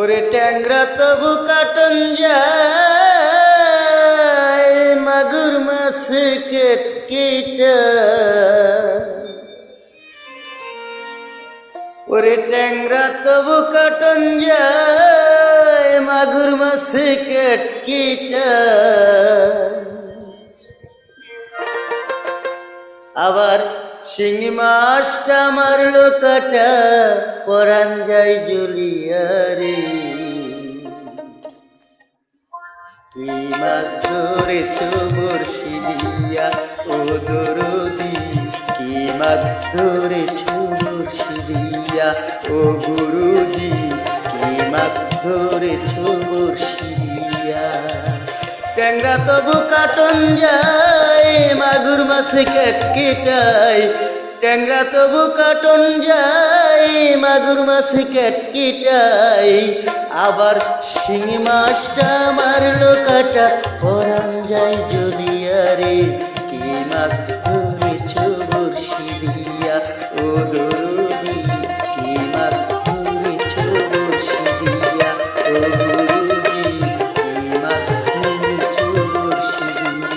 ওরে ট্যাংরা তবু কাটন যায়, মাগুর মাছ কেটকেটা। ওরে ট্যাংরা তবু কাটন যায়, মাগুর মাছ কেটকেটা। আবার শিঙি মাছটা মারলো কাটা, পরান যায় জ্বলিয়া রে। কি মাছ ধরেছ বড়শি দিয়া ও দরদি, কি মাছ ধরেছ বড়শি দিয়া ও গুরুজি, কি মাছ ধরেছ বড়শি দিয়া। ট্যাংরা তবু কাটন যায়, মাগুর মাছ কেটকেটায়। ট্যাংরা তবু কাটন যায়, মাগুর মাছ কেটকেটায়। আবার শিঙি মাছটা মারলো কাটা, পরান যায় জ্বলিয়া রে। কি মাছ ধরেছ বড়শি দিয়া ও দরদি, কি মাছ ধরেছ বড়শি দিয়া ও গুরুজি, কি মাছ ধরেছ বড়শি দিয়া।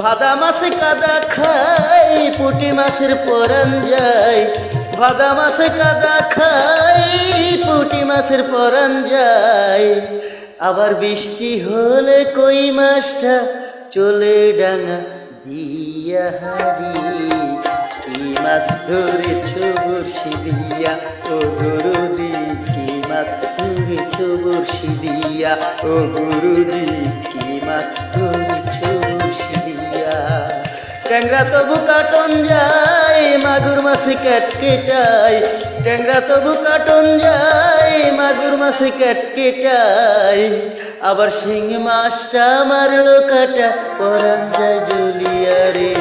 ভাদা মাছে কাদা খাই, পুঁটি মাছের পরান যায়। ভাদা মাছে কাদা খাই, পুঁটি মাছের পরান যায়। আবার বৃষ্টি হলে কই মাছটা চলে ডাঙা দিয়া হারি। কি মাছ ধরেছ বড়শি দিয়া ও গুরুজি, কি মাছ ধরেছ বড়শি দিয়া ও গুরুজি, কি মাছ ধরেছ বড়শি দিয়া। ট্যাংরা তবু কাটন যায়, মাগুর মাছ কেটকেটায়। ট্যাংরা তবু কাটন যায়, মাগুর মাছ কেটকেটায়। আবার শিঙি মাছটা মারলো কাটা, পরান যায় জ্বলিয়া রে।